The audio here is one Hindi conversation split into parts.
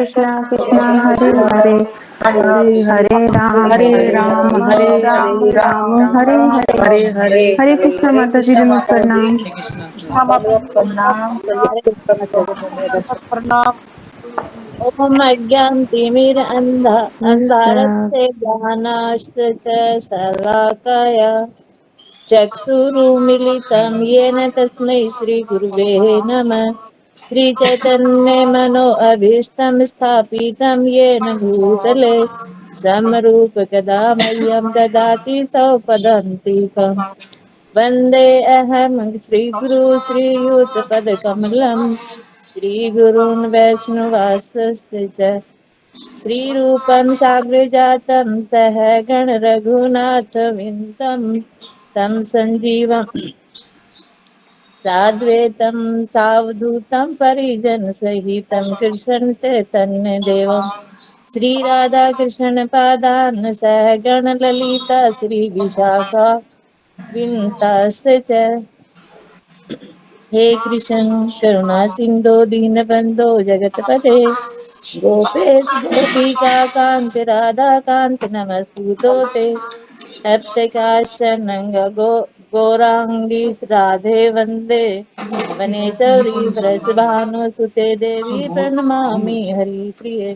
कृष्णा कृष्णा हरे हरे कृष्णा हरे हरे हरे हरे राम हरे राम राम हरे राम राम हरे हरे। हरे हरे हरे कृष्णा हरे माता जी कृष्णा दंडवत माता जी प्रणाम। कृष्णा माता जी प्रणाम सभी हरे कृष्णा माता जी दंडवत प्रणाम। ओम कृष्ण अंधारस्य ज्ञानास्य च शलाकया चक्षुरुमिलितं येन तस्मै श्रीगुरुवे नमः। श्रीचैतन्यमनोऽभीष्टं स्थापितं येन भूतले समरूपकदा मह्यं ददाति सौपदन्तिकम्। वन्दे अहं श्रीगुरु श्रीयुतपदकमलं श्रीगुरून् वैष्णवांश्च श्रीरूपं साग्रजातं सहगण रघुनाथविन्दं तं सञ्जीवं साद्वैतं सावधूतं परिजनसहितं कृष्ण चैतन्यदेवं श्रीराधाकृष्णपादान् सहगण ललिता श्रीविशाखा विनुताश्च हे कृष्ण करुणा सिंधु दीनबंधो जगतपते गोपेश गोपिका कांत राधा कांत नमस्तुते तप्तकाशनंग गौरांगी राधे वंदे वनेश्वरी वृषभानुसुते देवी प्रणमामि हरिप्रिये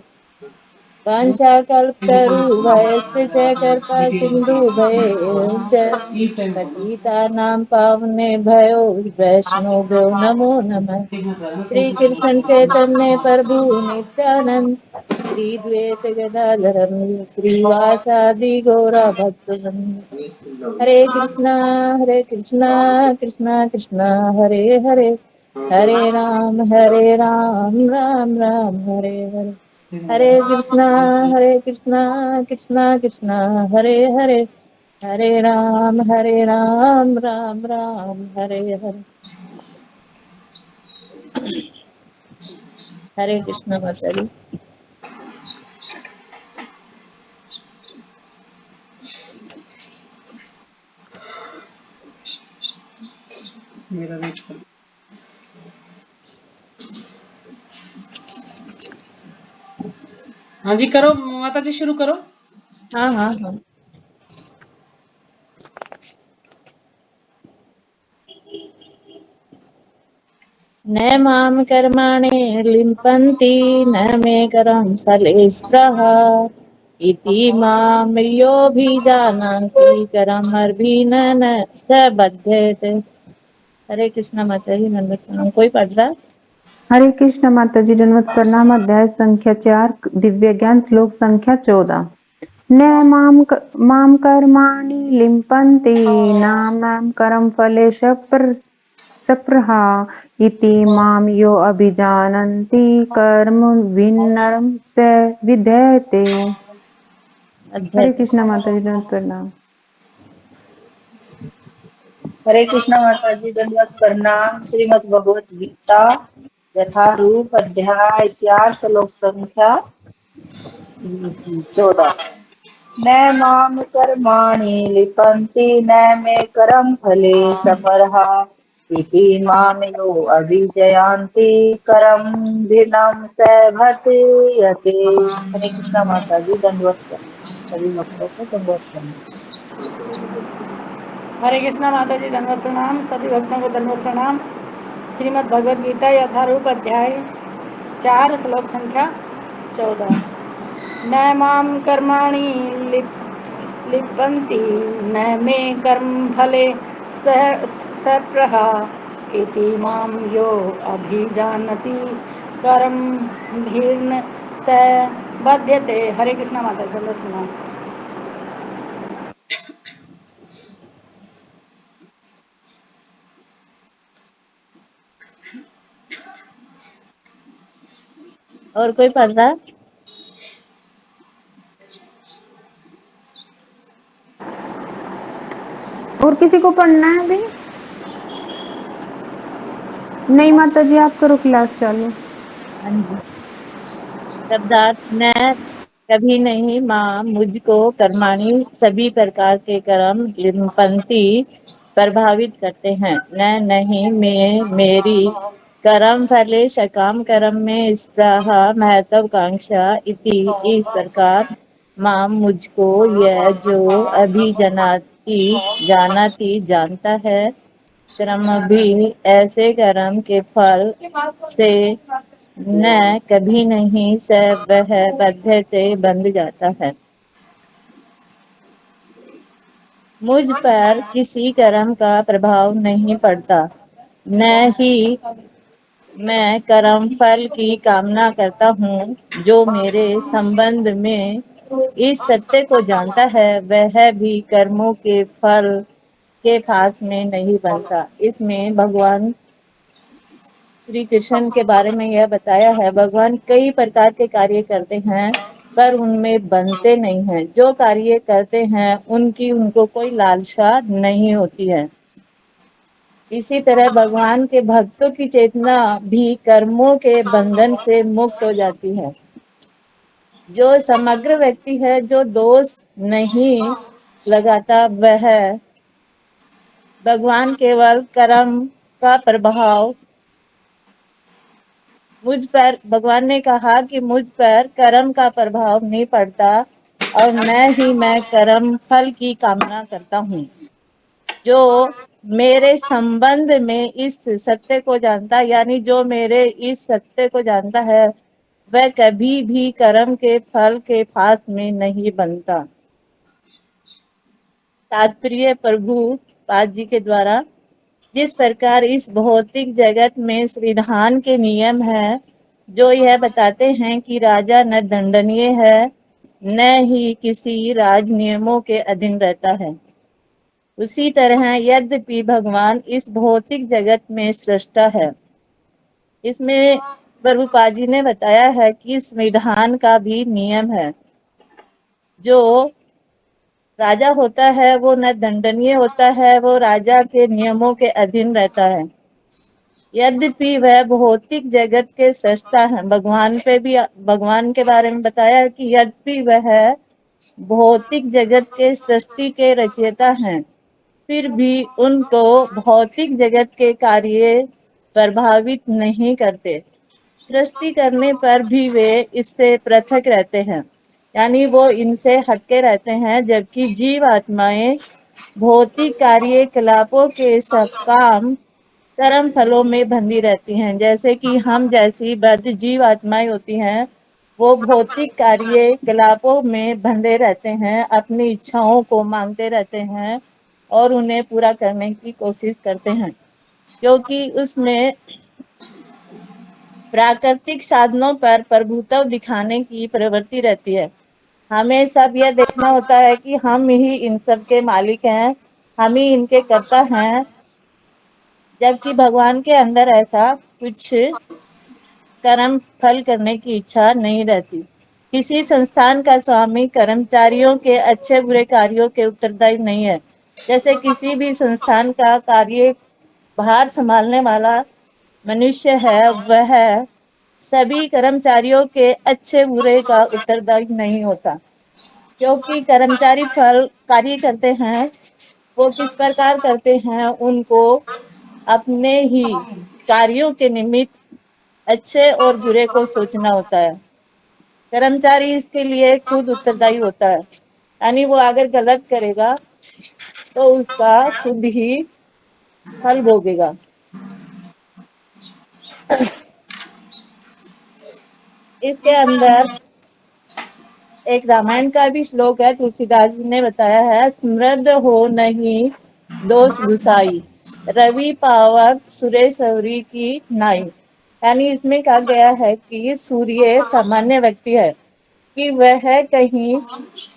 वाञ्छाकल्पतरुभयश्च कृपा सिन्धुभयश्च पतितानां पावनेभ्यो वैष्णवभ्यो नमो नमः। श्री कृष्ण चैतन्य प्रभु नित्यानंद श्री द्वैत गदाधर श्रीवासादि गौरा भक्तवृंद। हरे कृष्णा कृष्णा कृष्णा हरे हरे हरे राम राम राम हरे हरे। हरे कृष्णा कृष्णा कृष्णा हरे हरे हरे राम राम राम हरे हरे। हरे कृष्णा माता जी। मेरा वेट कर। हाँ जी करो माता जी शुरू करो। हाँ हाँ हाँ। न माम कर्माणि लिम्पन्ति न मे करं फले स्पृहा इति माम योऽभिजानाति कर्मभिर्न न स बध्यते। हरे कृष्णा माता जी नंद प्रणाम। कोई पढ़ रहा? हरे कृष्ण माता जी दंडवत प्रणाम। अध्याय संख्या 4 दिव्य ज्ञान श्लोक संख्या 14। न माम कर्माणि लिम्पन्ति न मां करं फले सप्रहा इति माम यो अभिजानन्ति कर्म विनरं स विधेयते। हरे अध्ययन। कृष्ण माता जी दंडवत प्रणाम। हरे कृष्णा माता जी दंडवत प्रणाम। श्रीमद् भगवत गीता यथारूप अध्याय 4 श्लोक संख्या 14। न माम कर्माणि लिपन्ति न मे करम फले सफलः इति माम यो अभिजयन्ति करम भिन्नं सेवते। हरे कृष्णा माता जी दंडवत प्रणाम। सभी भक्तों को दंडवत प्रणाम। हरे कृष्णा माता जी धन्यवाद प्रणाम। सभी भक्तों को धन्यवाद प्रणाम। श्रीमद् भगवद गीता यथारूप अध्याय 4 श्लोक संख्या 14। न माम कर्माणि लिप्पन्ति न मे कर्म फले सप्रहा इति माम यो अभिजानति कर्म भीर्न स बध्यते। हरे कृष्णा माता जी धन्यवाद प्रणाम। और कोई पढ़ रहा? और किसी को पढ़ना है अभी? नहीं माता जी आप करो क्लास चालू। हाँ जी। शब्दार्थ न कभी नहीं माँ मुझको कर्माणि सभी प्रकार के कर्म लिम्पन्ति प्रभावित करते हैं। न नहीं मैं मेरी कर्म फले सकाम कर्म में स्पृहा महत्वाकांक्षा इति इस प्रकार माम मुझको यह जो जानाती जानता है कर्म भी ऐसे कर्म के फल से न कभी नहीं स वह बद्ध से बंध जाता है। मुझ पर किसी कर्म का प्रभाव नहीं पड़ता, न ही मैं कर्म फल की कामना करता हूँ। जो मेरे संबंध में इस सत्य को जानता है वह भी कर्मों के फल के पास में नहीं बनता। इसमें भगवान श्री कृष्ण के बारे में यह बताया है, भगवान कई प्रकार के कार्य करते हैं पर उनमें बनते नहीं हैं। जो कार्य करते हैं उनकी उनको कोई लालसा नहीं होती है। इसी तरह भगवान के भक्तों की चेतना भी कर्मों के बंधन से मुक्त हो जाती है। जो समग्र व्यक्ति है, जो दोष नहीं लगाता, वह भगवान केवल कर्म का प्रभाव मुझ पर, भगवान ने कहा कि मुझ पर कर्म का प्रभाव नहीं पड़ता और न ही मैं कर्म फल की कामना करता हूँ। जो मेरे संबंध में इस सत्य को जानता, यानी जो मेरे इस सत्य को जानता है वह कभी भी कर्म के फल के पास में नहीं बनता। तात्पर्य प्रभुपाद जी के द्वारा, जिस प्रकार इस भौतिक जगत में संविधान के नियम है जो यह बताते हैं कि राजा न दंडनीय है न ही किसी राज नियमों के अधीन रहता है, उसी तरह यद्यपि भगवान इस भौतिक जगत में सृष्टा है। इसमें प्रभुपाद जी ने बताया है कि संविधान का भी नियम है। जो राजा होता है वो न दंडनीय होता है, वो राजा के नियमों के अधीन रहता है। यद्यपि वह भौतिक जगत के सृष्टा है, भगवान के बारे में बताया है कि यद्यपि वह भौतिक जगत के सृष्टि के रचयिता हैं, फिर भी उनको भौतिक जगत के कार्य प्रभावित नहीं करते। सृष्टि करने पर भी वे इससे पृथक रहते हैं, यानी वो इनसे हटके रहते हैं, जबकि जीव आत्माएं भौतिक कार्यकलापों के सकाम कर्म फलों में बंधी रहती हैं। जैसे कि हम जैसी बद्ध जीव आत्माएं होती हैं, वो भौतिक कार्यकलापों में बंधे रहते हैं, अपनी इच्छाओं को मांगते रहते हैं और उन्हें पूरा करने की कोशिश करते हैं, क्योंकि उसमें प्राकृतिक साधनों पर प्रभुत्व दिखाने की प्रवृत्ति रहती है। हमें सब यह देखना होता है कि हम ही इन सब के मालिक हैं, हम ही इनके कर्ता हैं, जबकि भगवान के अंदर ऐसा कुछ कर्म फल करने की इच्छा नहीं रहती। किसी संस्थान का स्वामी कर्मचारियों के अच्छे बुरे कार्यों के उत्तरदायी नहीं है। जैसे किसी भी संस्थान का कार्य भार संभालने वाला मनुष्य है, वह सभी कर्मचारियों के अच्छे बुरे का उत्तरदायी नहीं होता, क्योंकि कर्मचारी फल कार्य करते हैं, वो किस प्रकार करते हैं, उनको अपने ही कार्यों के निमित्त अच्छे और बुरे को सोचना होता है। कर्मचारी इसके लिए खुद उत्तरदायी होता है, यानी वो अगर गलत करेगा तो उसका खुद ही फल भोगेगा। इसके अंदर एक रामायण का भी श्लोक है, तुलसीदास जी ने बताया है, स्मृद हो नहीं दोष गुसाई, रवि पावक सूर्य सौरी की नाई। यानी इसमें कहा गया है कि सूर्य सामान्य व्यक्ति है कि वह कहीं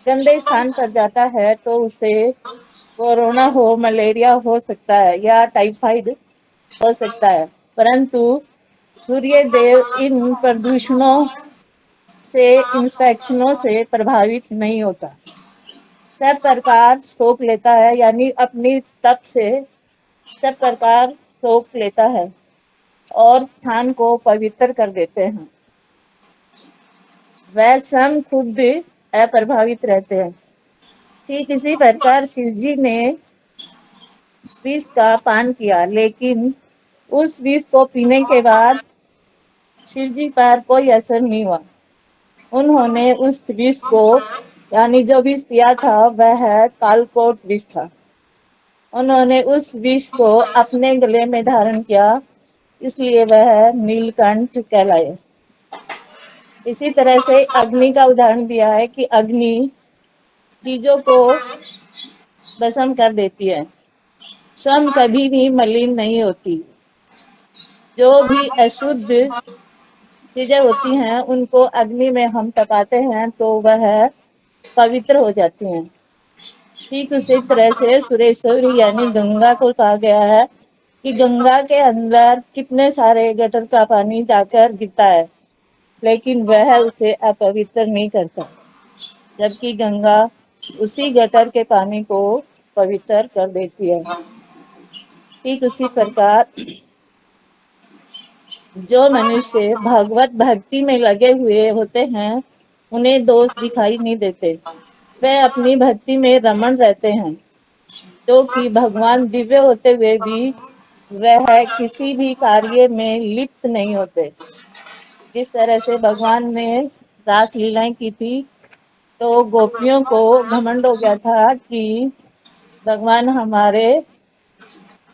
गंदे स्थान पर जाता है तो उसे कोरोना हो, मलेरिया हो सकता है या टाइफाइड हो सकता है, परंतु सूर्य देव इन प्रदूषणों से, इंस्पेक्शनों से प्रभावित नहीं होता। सब प्रकार सोख लेता है, यानी अपनी तप से सब प्रकार सोख लेता है और स्थान को पवित्र कर देते हैं। वह स्वयं खुद भी अप्रभावित रहते हैं। ठीक इसी प्रकार शिव जी ने विष का पान किया, लेकिन उस विष को पीने के बाद शिव जी पर कोई असर नहीं हुआ। उन्होंने उस विष को, यानी जो विष पिया था वह कालकोट विष था, उन्होंने उस विष को अपने गले में धारण किया, इसलिए वह नीलकंठ कहलाए। इसी तरह से अग्नि का उदाहरण दिया है कि अग्नि चीजों को भस्म कर देती है, स्वयं कभी भी मलिन नहीं होती। जो भी अशुद्ध चीजें होती हैं उनको अग्नि में हम तपाते हैं तो वह पवित्र हो जाती हैं। ठीक उसी तरह से सुरेश्वरी यानी गंगा को कहा गया है कि गंगा के अंदर कितने सारे गटर का पानी जाकर गिरता है, लेकिन वह उसे अपवित्र नहीं करता, जबकि गंगा उसी गटर के पानी को पवित्र कर देती है। ठीक उसी प्रकार जो मनुष्य भगवत भक्ति में लगे हुए होते हैं उन्हें दोष दिखाई नहीं देते, वे अपनी भक्ति में रमण रहते हैं, क्योंकि भगवान दिव्य होते हुए भी वह किसी भी कार्य में लिप्त नहीं होते। जिस तरह से भगवान ने रास लीलाएं की थी तो गोपियों को घमंड हो गया था कि भगवान हमारे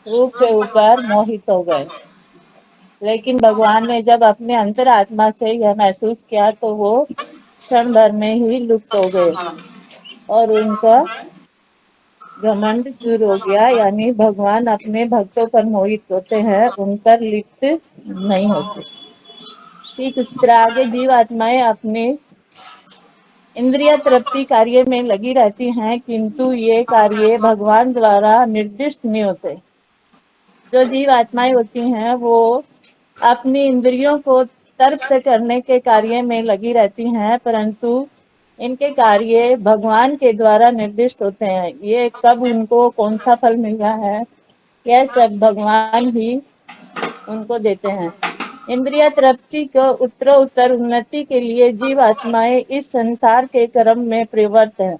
रूप के ऊपर मोहित हो गए, लेकिन भगवान ने जब अपने अंतर आत्मा से यह महसूस किया तो वो क्षण भर में ही लुप्त हो गए और उनका घमंड दूर हो गया। यानी भगवान अपने भक्तों पर मोहित होते हैं, उन पर लिप्त नहीं होते। ठीक उसी तरह आगे जीव आत्माएं अपने इंद्रिय तृप्ति कार्य में लगी रहती हैं, किंतु ये कार्य भगवान द्वारा निर्दिष्ट नहीं होते। जो जीव आत्माएं होती हैं वो अपनी इंद्रियों को तृप्त करने के कार्य में लगी रहती हैं, परंतु इनके कार्य भगवान के द्वारा निर्दिष्ट होते हैं। ये कब उनको कौन सा फल मिल रहा है यह सब भगवान ही उनको देते हैं। इंद्रिय तृप्ति को उत्तर उन्नति के लिए जीव आत्माएं इस संसार के क्रम में प्रवृत्त है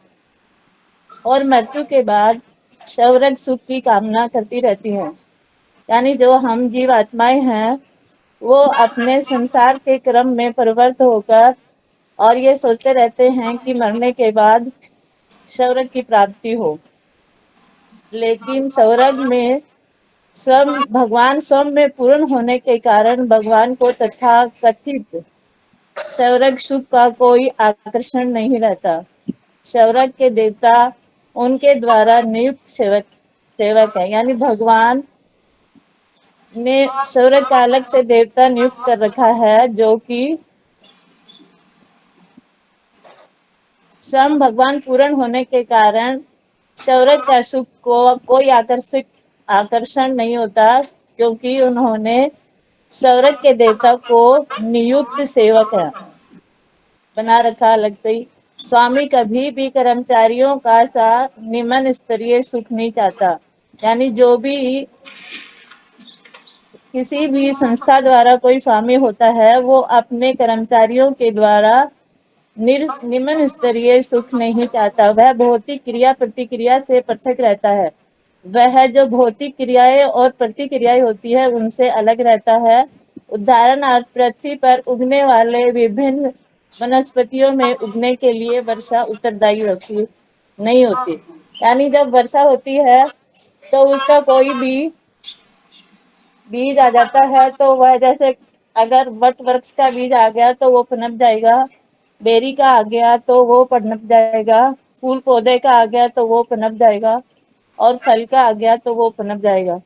और मृत्यु के बाद स्वर्ग सुख की कामना करती रहती हैं। यानी जो हम जीव आत्माएं हैं वो अपने संसार के क्रम में प्रवृत्त होकर और ये सोचते रहते हैं कि मरने के बाद स्वर्ग की प्राप्ति हो, लेकिन स्वर्ग में भगवान स्वयं में पूर्ण होने के कारण भगवान को तथा कथित स्वर्ग सुख का कोई आकर्षण नहीं रहता। स्वर्ग के देवता उनके द्वारा नियुक्त सेवक है, यानी भगवान ने स्वर्ग का अलग से देवता नियुक्त कर रखा है, जो कि स्वयं भगवान पूर्ण होने के कारण स्वर्ग का सुख को कोई आकर्षण नहीं होता, क्योंकि उन्होंने स्वर्ग के देवता को नियुक्त सेवक है बना रखा अलग से ही। स्वामी कभी भी कर्मचारियों का सा निम्न स्तरीय सुख नहीं चाहता। यानी जो भी किसी भी संस्था द्वारा कोई स्वामी होता है वो अपने कर्मचारियों के द्वारा निम्न स्तरीय सुख नहीं चाहता। वह भौतिक क्रिया प्रतिक्रिया से पृथक रहता है। वह जो भौतिक क्रियाएं और प्रतिक्रियाएं होती है उनसे अलग रहता है। उदाहरणार्थ पृथ्वी पर उगने वाले विभिन्न वनस्पतियों में उगने के लिए वर्षा उत्तरदायी होती नहीं होती। यानी जब वर्षा होती है तो उसका कोई भी बीज आ जाता है तो वह, जैसे अगर वट वृक्ष का बीज आ गया तो वो पनप जाएगा, बेरी का आ गया तो वो पनप जाएगा, फूल पौधे का आ गया तो वो पनप जाएगा और फल का आ गया तो वो पनप जाएगा,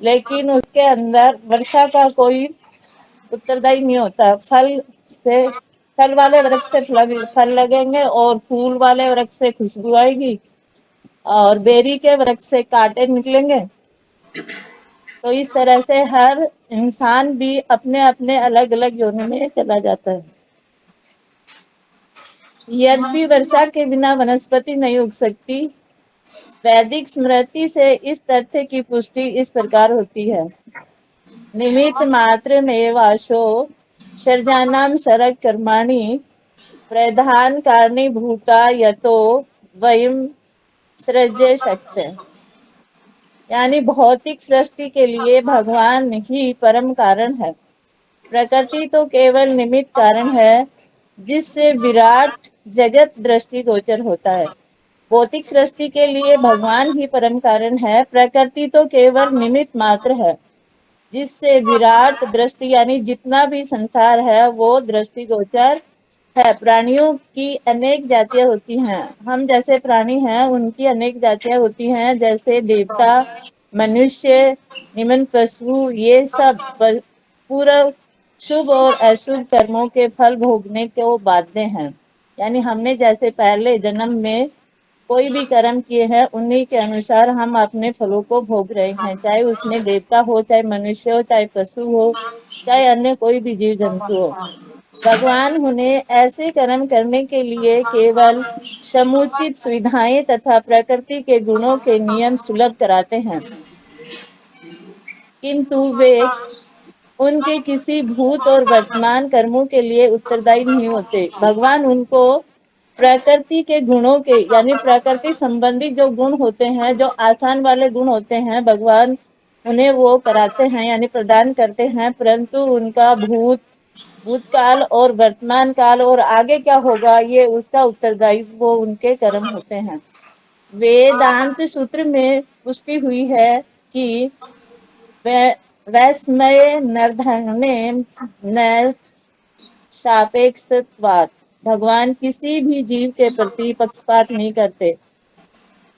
लेकिन उसके अंदर वर्षा का कोई उत्तरदायी नहीं होता। फल वाले वृक्ष से फल लगेंगे और फूल वाले वृक्ष से खुशबू आएगी और बेरी के वृक्ष से कांटे निकलेंगे। तो इस तरह से हर इंसान भी अपने अपने अलग अलग योनि में चला जाता है। यद्यपि वर्षा के बिना वनस्पति नहीं उग सकती, वैदिक स्मृति से इस तथ्य की पुष्टि इस प्रकार होती है। निमित्त मात्र में वाशो सर्जानाम सरग कर्माणि प्रधान कारणीभूता यतो वयम सृज्य शक्य। यानी भौतिक सृष्टि के लिए भगवान ही परम कारण है। प्रकृति तो केवल निमित्त कारण है जिससे विराट जगत दृष्टिगोचर होता है। भौतिक सृष्टि के लिए भगवान ही परम कारण है, प्रकृति तो केवल निमित्त मात्र है जिससे विराट दृष्टि यानी जितना भी संसार है वो दृष्टिगोचर है। प्राणियों की अनेक जातियां होती हैं। हम जैसे प्राणी हैं उनकी अनेक जातियां होती हैं, जैसे देवता, मनुष्य, निम्न पशु, ये सब पूर्व शुभ और अशुभ कर्मों के फल भोगने को बाध्य हैं। यानी हमने जैसे पहले जन्म में कोई भी कर्म किए हैं उन्हीं के अनुसार हम अपने फलों को भोग रहे हैं, चाहे उसमें देवता हो, चाहे मनुष्य हो, चाहे पशु हो, चाहे अन्य कोई भी जीव जंतु हो। भगवान उन्हें ऐसे कर्म करने के लिए केवल समुचित सुविधाएं तथा प्रकृति के गुणों के नियम सुलभ कराते हैं, किंतु वे उनके किसी भूत और वर्तमान कर्मों के लिए उत्तरदायी नहीं होते। भगवान उनको प्रकृति के गुणों के यानी प्रकृति संबंधी जो गुण होते हैं, जो आसान वाले गुण होते हैं, भगवान उन्हें वो कराते हैं यानी प्रदान करते हैं, परंतु उनका भूतकाल और वर्तमान काल और आगे क्या होगा ये उसका उत्तरदायी वो उनके कर्म होते हैं। वेदांत सूत्र में पुष्टि हुई है कि वैस्मय नर्धने न सापेक्षत्वात्, भगवान किसी भी जीव के प्रति पक्षपात नहीं करते।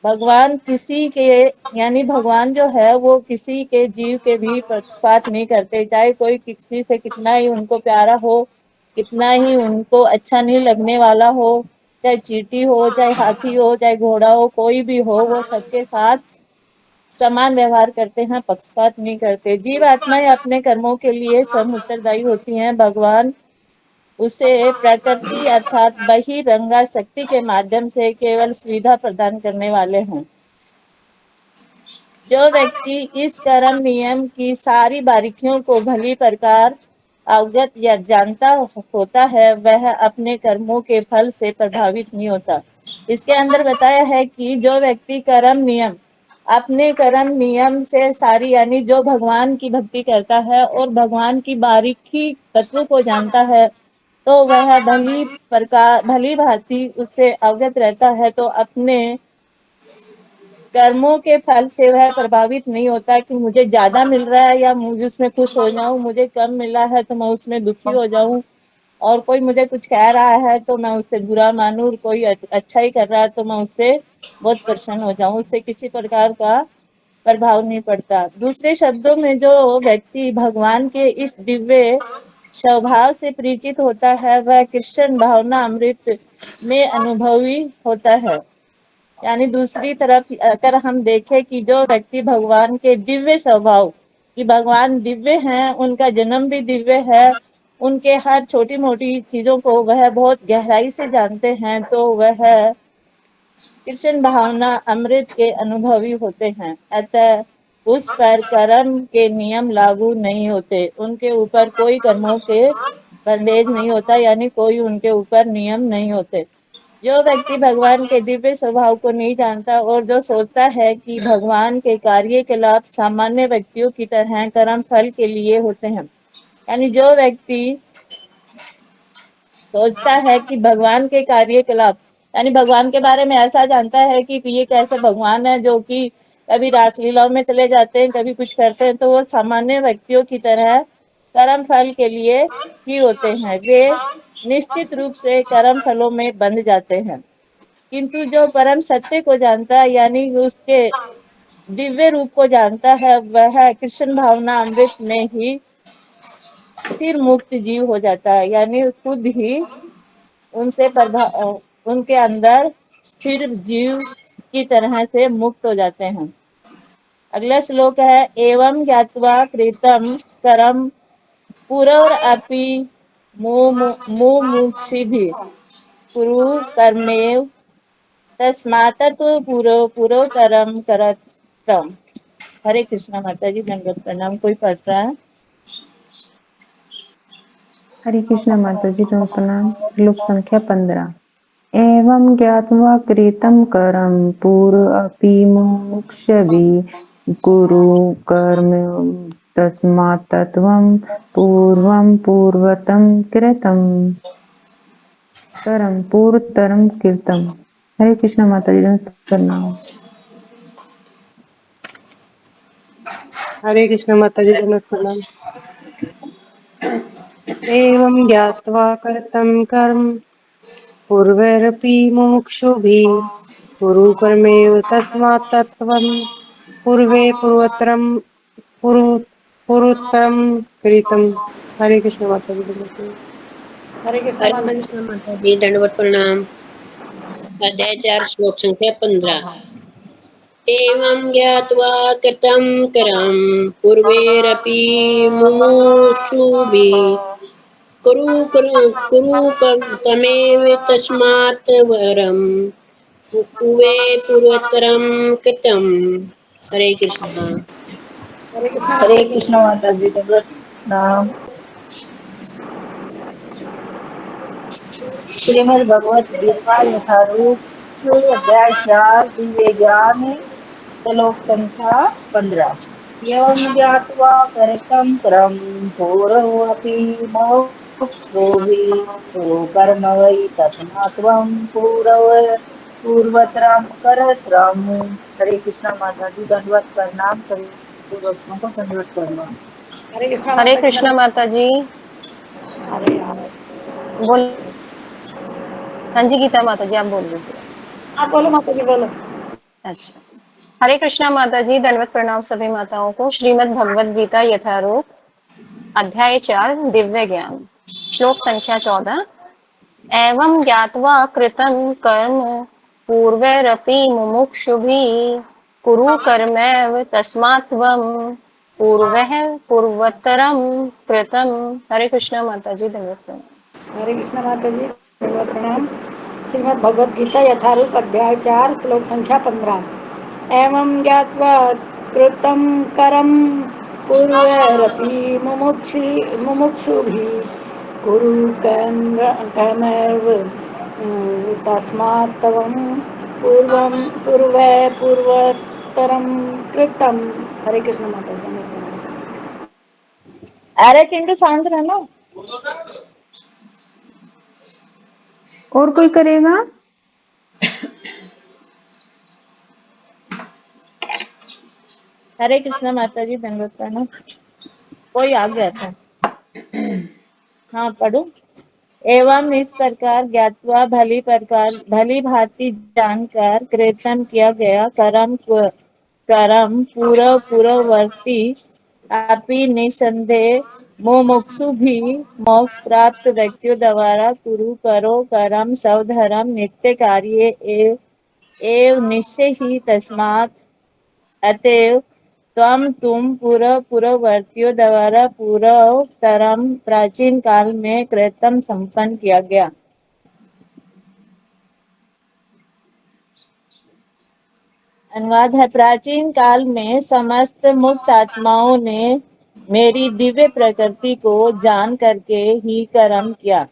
भगवान किसी के यानी भगवान जो है वो किसी के जीव के भी पक्षपात नहीं करते, चाहे कोई किसी से कितना ही उनको प्यारा हो, कितना ही उनको अच्छा नहीं लगने वाला हो, चाहे चींटी हो, चाहे हाथी हो, चाहे घोड़ा हो, कोई भी हो, वो सबके साथ समान व्यवहार करते हैं, पक्षपात नहीं करते। जीव आत्माएं अपने कर्मों के लिए स्वयं उत्तरदायी होती हैं। भगवान उसे प्रकृति अर्थात बहिरंगा शक्ति के माध्यम से केवल सुविधा प्रदान करने वाले हैं। जो व्यक्ति इस कर्म नियम की सारी बारीकियों को भली प्रकार अवगत या जानता होता है वह अपने कर्मों के फल से प्रभावित नहीं होता। इसके अंदर बताया है कि जो व्यक्ति अपने कर्म नियम से सारी यानी जो भगवान की भक्ति करता है और भगवान की बारीकी तत्व को जानता है तो वह भली भांति उससे अवगत रहता है, तो अपने कर्मों के फल से वह प्रभावित नहीं होता कि मुझे ज्यादा मिल रहा है या मुझे उसमें खुश हो जाऊं, मुझे कम मिला है तो मैं उसमें दुखी हो जाऊं, और कोई मुझे कुछ कह रहा है तो मैं उससे बुरा मानूं, कोई अच्छा ही कर रहा है तो मैं उससे बहुत प्रसन्न हो जाऊं, उससे किसी प्रकार का प्रभाव नहीं पड़ता। दूसरे शब्दों में जो व्यक्ति भगवान के इस दिव्य स्वभाव से परिचित होता है वह कृष्ण भावना अमृत में अनुभवी होता है। यानी दूसरी तरफ अगर हम देखें कि जो व्यक्ति भगवान के दिव्य स्वभाव कि भगवान दिव्य हैं, उनका जन्म भी दिव्य है, उनके हर छोटी मोटी चीजों को वह बहुत गहराई से जानते हैं, तो वह कृष्ण भावना अमृत के अनुभवी होते हैं। अतः उस पर कर्म के नियम लागू नहीं होते, उनके ऊपर कोई कर्मों के बंदेज नहीं होता, यानी कोई उनके ऊपर नियम नहीं होते। जो व्यक्ति भगवान के दिव्य स्वभाव को नहीं जानता और जो सोचता है कि भगवान के कार्य के लाभ सामान्य व्यक्तियों की तरह कर्म फल के लिए होते हैं, यानी जो व्यक्ति सोचता है कि भगवान के कार्यकलाप यानी भगवान के बारे में ऐसा जानता है कि ये कैसे भगवान है जो कि कभी रासलीलाओं में चले जाते हैं, कभी कुछ करते हैं, तो वो सामान्य व्यक्तियों की तरह कर्म फल के लिए ही होते हैं, वे निश्चित रूप से कर्म फलों में बंध जाते हैं। किंतु जो परम सत्य को जानता है यानी उसके दिव्य रूप को जानता है वह कृष्ण भावना अमृत में ही स्थिर मुक्त जीव हो जाता है, यानी खुद ही उनके अंदर स्थिर जीव की तरह से मुक्त हो जाते हैं। अगला श्लोक है एवं ज्ञात्वा कृतं कर्म पुनरपि मुमुक्षुभिः कुरु कर्मेव तस्मात् पुरो कर्म करतम्। हरे कृष्णा माता जी, दंडवत प्रणाम। कोई पढ़ रहा है? हरे कृष्ण माता जी प्रणाम। श्लोक संख्या 15। एवं ज्ञात्वा कृतं कर्म पूर्वमपि मुमुक्षुभिः कुरु कर्म तस्मात् तत्त्वं पूर्वं पूर्वतं कृतं तरम पूर्वतरम कृतम। हरे कृष्ण माता जी ने प्रणाम। हरे कृष्ण माता जी नमः प्रणाम। एवं ज्ञात्वा कर्तं कर्म पूर्वैरपि मुमुक्षुभिः कुरु कर्मेव तस्मात् तत्त्वं पूर्वे पूर्वोत्तरं कृतं। हरे कृष्ण माता जी नमः प्रणाम। हरे कृष्ण हरे माता जी। कृष्ण माता जी दंडवत प्रणाम। अध्याय 4 श्लोक संख्या 15। एवं ज्ञात्वा कृतं करं पूर्वैरपि मुमुक्षुभिः कमेव तस्मात् वरं कुवे पूर्वोत्तरं कृतं। हरे कृष्ण। हरे कृष्ण हरे माता जी। कृष्ण माता जी नाम श्रीमद् भगवत गीता यथारूप अध्याय 4 दिव्य ज्ञान श्लोक संख्या 15। एवं ज्ञात्वा कर्तं करं पूर्वमपि मोक्षोऽपि कुरु कर्म वै तस्मात् त्वं पूर्वतरं करत्रम्। हरे कृष्णा माता जी दंडवत प्रणाम। सभी भक्तों को दंडवत प्रणाम। हरे कृष्ण हरे माता जी। कृष्णा माता जी। अरे यार। बोल। हाँ जी गीता माता जी आप बोल लीजिए। आप बोलो माता जी बोलो। अच्छा। हरे कृष्णा माता जी दंडवत प्रणाम सभी माताओं को। श्रीमद् भगवत गीता यथारूप अध्याय 4 दिव्य ज्ञान श्लोक संख्या 14। एवं ज्ञात्वा कृतं कर्म पूर्वैरपि मुमुक्षुभिः कुरु कर्मैव तस्मात् त्वं पूर्वः पूर्वोत्तरं कृतं। हरे कृष्णा माता जी दंडवत प्रणाम। हरे कृष्ण माता जी दंडवत प्रणाम। श्रीमद् भगवत गीता यथारूप अध्याय 4 श्लोक संख्या 15। एवं ज्ञात्वा कृतं करं पूर्वैरपि मुमुक्षुभिः कुरु कर्मैव तस्मात् त्वं पूर्वोत्तरं कृतं। हरे कृष्ण माता जी। अरे चिंटू शांत रहना। और कोई करेगा? हरे कृष्ण माता जी दंडवत प्रणाम। कोई आ गया था। हाँ पढ़ो। एवं इस प्रकार ज्ञात्वा भली भांति जानकर कीर्तन किया गया करम पूर्ववर्ती अपि निसंदेह मुमुक्षु भी मोक्ष प्राप्त व्यक्तियों द्वारा कुरु करो करम सवधर्म नित्य कार्य एव निश्चय ही तस्मात् अतएव तुम पूर्ववर्तियों द्वारा पूर्व तरम प्राचीन काल में कृतम संपन्न किया गया। अनुवाद है। प्राचीन काल में समस्त मुक्त आत्माओं ने मेरी दिव्य प्रकृति को जान करके ही कर्म किया।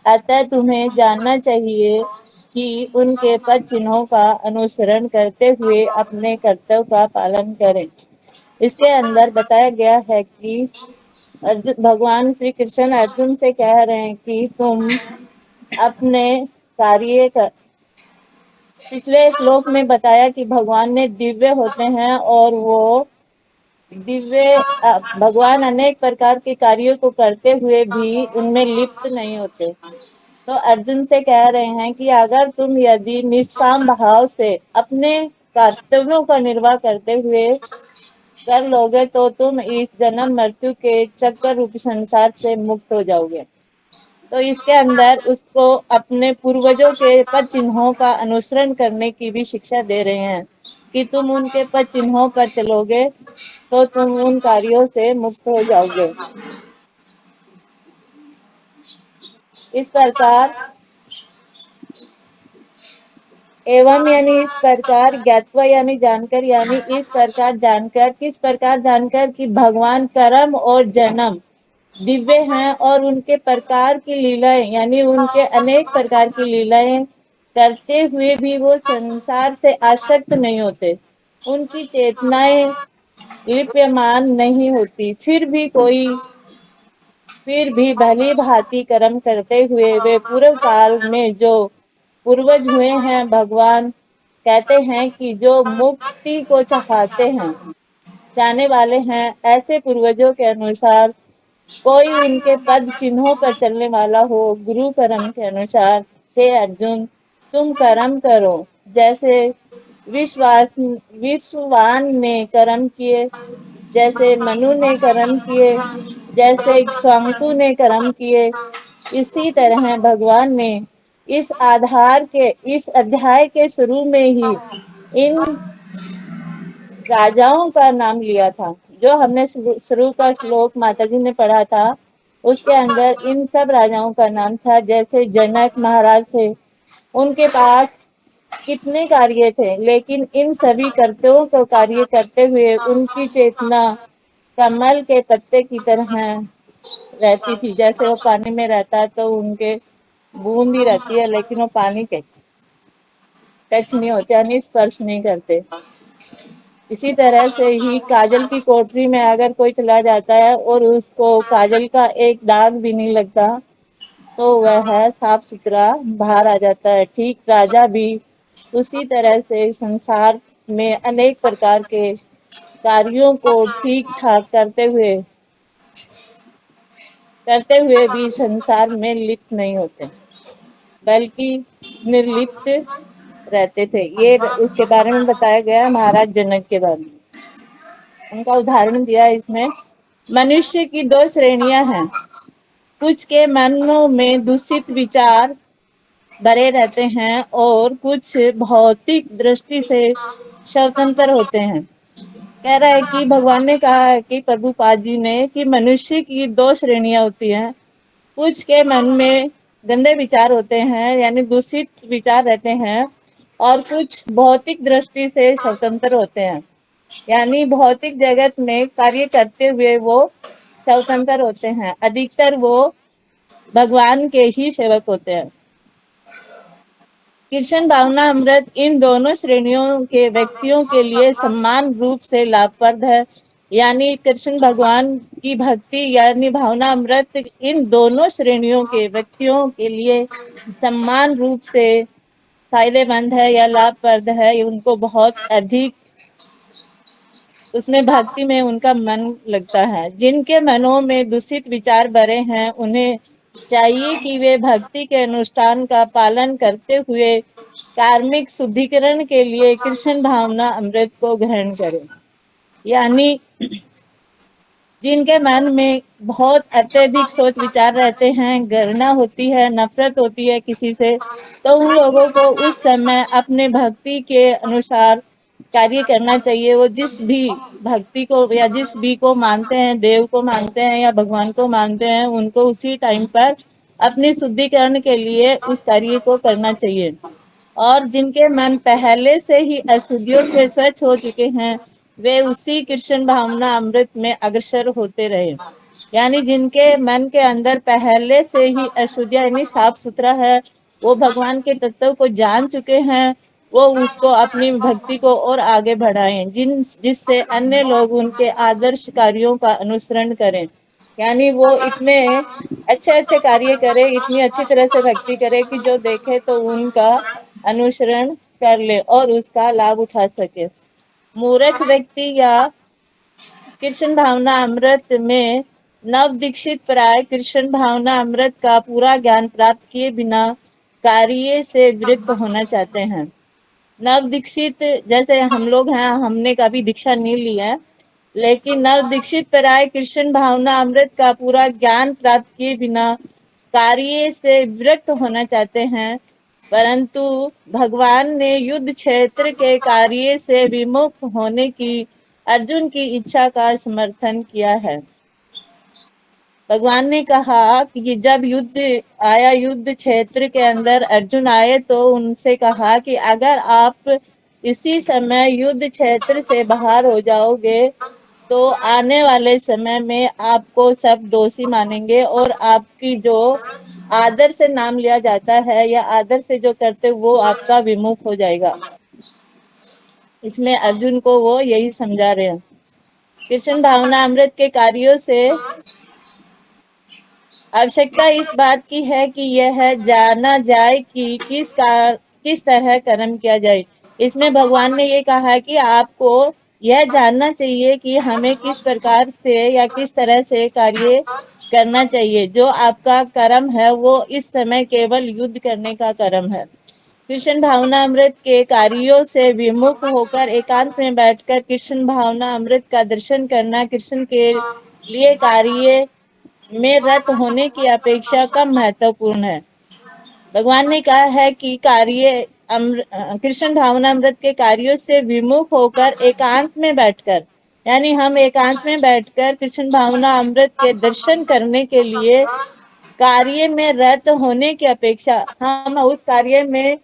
अतः तुम्हें जानना चाहिए कि उनके पद चिन्हों का अनुसरण करते हुए अपने कर्तव्य का पालन करें। इसके अंदर बताया गया है कि अर्जुन भगवान श्री कृष्ण अर्जुन से कह रहे हैं कि तुम अपने कार्य कर। पिछले श्लोक में बताया कि भगवान ने दिव्य होते हैं और वो दिव्य भगवान अनेक प्रकार के कार्यों को करते हुए भी उनमें लिप्त नहीं होते। तो अर्जुन से कह रहे हैं कि अगर तुम यदि निष्काम भाव से अपने कर्तव्यों का निर्वाह करते हुए कर लोगे तो तुम इस जन्म मृत्यु के चक्कर रूपी संसार से मुक्त हो जाओगे। तो इसके अंदर उसको अपने पूर्वजों के पद चिन्हों का अनुसरण करने की भी शिक्षा दे रहे हैं कि तुम उनके पद चिन्हों पर चलोगे तो तुम उन कार्यों से मुक्त हो जाओगे। इस प्रकार एवं यानी इस प्रकार ज्ञात्वा यानी जानकर यानी इस प्रकार जानकर किस प्रकार जानकर कि भगवान कर्म और जन्म दिव्य हैं और उनके प्रकार की लीलाएं यानी उनके अनेक प्रकार की लीलाएं करते हुए भी वो संसार से आसक्त नहीं होते। उनकी चेतनाएं लिप्यमान नहीं होती। फिर भी भली भांति कर्म करते हुए वे पूर्व काल में जो पूर्वज हुए हैं, भगवान कहते हैं कि जो मुक्ति को चाहने वाले हैं, ऐसे पूर्वजों के अनुसार कोई उनके पद चिन्हों पर चलने वाला हो। गुरु कर्म के अनुसार हे अर्जुन, तुम कर्म करो जैसे विश्वान ने कर्म किए, जैसे मनु ने कर्म किए, जैसे स्वांतु ने कर्म किए। इसी तरह भगवान ने इस अध्याय के शुरू में ही इन राजाओं का नाम लिया था। जो हमने शुरू का श्लोक माताजी ने पढ़ा था, उसके अंदर इन सब राजाओं का नाम था। जैसे जनक महाराज थे, उनके पास कितने कार्य थे, लेकिन इन सभी कर्तव्यों को कार्य करते हुए उनकी चेतना कमल के पत्ते की तरह रहती थी। जैसे वो पानी में रहता है तो उनके बूंद ही रहती है, लेकिन वो पानी के टच नहीं होते, यानी स्पर्श नहीं करते। इसी तरह से ही काजल की कोठरी में अगर कोई चला जाता है और उसको काजल का एक दाग भी नहीं लगता, तो वह साफ सुथरा बाहर आ जाता है। ठीक राजा भी उसी तरह से संसार में अनेक प्रकार के कार्यों को ठीक ठाक करते हुए भी संसार में लिप्त नहीं होते, बल्कि निर्लिप्त रहते थे। ये उसके बारे में बताया गया महाराज जनक के बारे में। उनका उदाहरण दिया इसमें। मनुष्य की दो श्रेणियां हैं। कुछ के मनों में दूषित विचार भरे रहते हैं और कुछ भौतिक दृष्टि से स्वतंत्र होते हैं। कह रहा है कि भगवान ने कहा है कि प्रभुपाद जी ने कि मनुष्य की दो श्रेणियां होती हैं। कुछ के मन में गंदे विचार होते हैं, यानी दूषित विचार रहते हैं, और कुछ भौतिक दृष्टि से स्वतंत्र होते हैं, यानी भौतिक जगत में कार्य करते हुए वो स्वतंत्र होते हैं। अधिकतर वो भगवान के ही सेवक होते हैं। कृष्ण भावना अमृत इन दोनों श्रेणियों के व्यक्तियों के लिए समान रूप से लाभप्रद है। यानी कृष्ण भगवान की भक्ति यानी भावना अमृत इन दोनों श्रेणियों के व्यक्तियों के लिए समान रूप से फायदेमंद है या लाभप्रद है। उनको बहुत अधिक उसमें भक्ति में उनका मन लगता है। जिनके मनों में दूषित विचार भरे हैं, उन्हें चाहिए कि वे भक्ति के अनुष्ठान का पालन करते हुए कार्मिक शुद्धिकरण के लिए कृष्ण भावना अमृत को ग्रहण करें। यानी जिनके मन में बहुत अत्यधिक सोच विचार रहते हैं, घृणा होती है, नफरत होती है किसी से, तो उन लोगों को उस समय अपने भक्ति के अनुसार कार्य करना चाहिए। वो जिस भी भक्ति को या जिस भी को मानते हैं, देव को मानते हैं या भगवान को मानते हैं, उनको उसी टाइम पर अपनी शुद्धिकरण के लिए उस कार्य को करना चाहिए। और जिनके मन पहले से ही अशुद्धियों से स्वच्छ हो चुके हैं, वे उसी कृष्ण भावना अमृत में अग्रसर होते रहे। यानी जिनके मन के अंदर पहले से ही अशुद्ध यानी साफ सुथरा है, वो भगवान के तत्व को जान चुके हैं, वो उसको अपनी भक्ति को और आगे बढ़ाएं, जिससे अन्य लोग उनके आदर्श कार्यों का अनुसरण करें। यानी वो इतने अच्छे कार्य करे, इतनी अच्छी तरह से भक्ति करे कि जो देखे तो उनका अनुसरण कर ले और उसका लाभ उठा सके। मूर्ख व्यक्ति या कृष्ण भावना अमृत में नव दीक्षित प्राय कृष्ण भावना अमृत का पूरा ज्ञान प्राप्त किए बिना कार्य से विरक्त होना चाहते हैं। नव दीक्षित जैसे हम लोग हैं, हमने कभी दीक्षा नहीं ली है, लेकिन नव दीक्षित प्राय कृष्ण भावना अमृत का पूरा ज्ञान प्राप्त किए बिना कार्य से विरक्त होना चाहते हैं। परंतु भगवान ने युद्ध क्षेत्र के कार्य से विमुख होने की अर्जुन की इच्छा का समर्थन किया है। भगवान ने कहा कि जब युद्ध क्षेत्र के अंदर अर्जुन आए तो उनसे कहा कि अगर आप इसी समय युद्ध क्षेत्र से बाहर हो जाओगे तो आने वाले समय में आपको सब दोषी मानेंगे और आपकी जो आदर से नाम लिया जाता है या आदर से जो करते वो आपका विमुख हो जाएगा। इसमें अर्जुन को वो यही समझा रहे हैं। कृष्ण भावना अमृत के कार्यों से आवश्यकता इस बात की है कि यह जाना जाए कि किस तरह कर्म किया जाए। इसमें भगवान ने ये कहा है कि आपको यह जानना चाहिए कि हमें किस प्रकार से या किस तरह से कार्य करना चाहिए। जो आपका कर्म है वो इस समय केवल युद्ध करने का कर्म है। कृष्ण भावना अमृत के कार्यों से विमुख होकर एकांत में बैठकर कृष्ण भावना अमृत का दर्शन करना कृष्ण के लिए कार्य में रत होने की अपेक्षा कम महत्वपूर्ण है। भगवान ने कहा है कि कृष्ण भावना अमृत के कार्यों से विमुख होकर एकांत में बैठकर, यानी हम एकांत में बैठकर कृष्ण भावना अमृत के दर्शन करने के लिए कार्य में रत होने की अपेक्षा हम उस कार्य में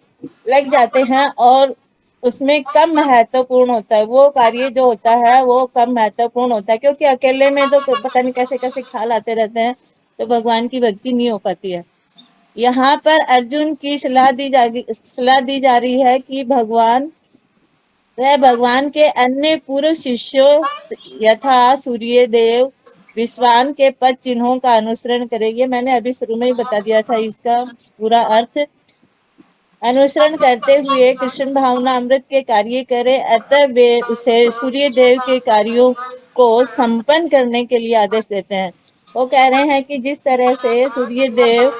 लग जाते हैं और उसमें कम महत्वपूर्ण होता है। वो कार्य जो होता है वो कम महत्वपूर्ण होता है, क्योंकि अकेले में तो पता नहीं कैसे कैसे ख्याल आते रहते हैं, तो भगवान की भक्ति नहीं हो पाती है। यहाँ पर अर्जुन की सलाह दी जा रही है कि भगवान के अन्य पूर्व शिष्यों यथा सूर्य देव विश्वान के पद चिन्हों का अनुसरण करेंगे। मैंने अभी शुरू में ही बता दिया था इसका पूरा अर्थ। अनुसरण करते हुए कृष्ण भावना अमृत के कार्य करे, अतः वे उसे सूर्य देव के कार्यों को संपन्न करने के लिए आदेश देते हैं। वो कह रहे हैं कि जिस तरह से सूर्य देव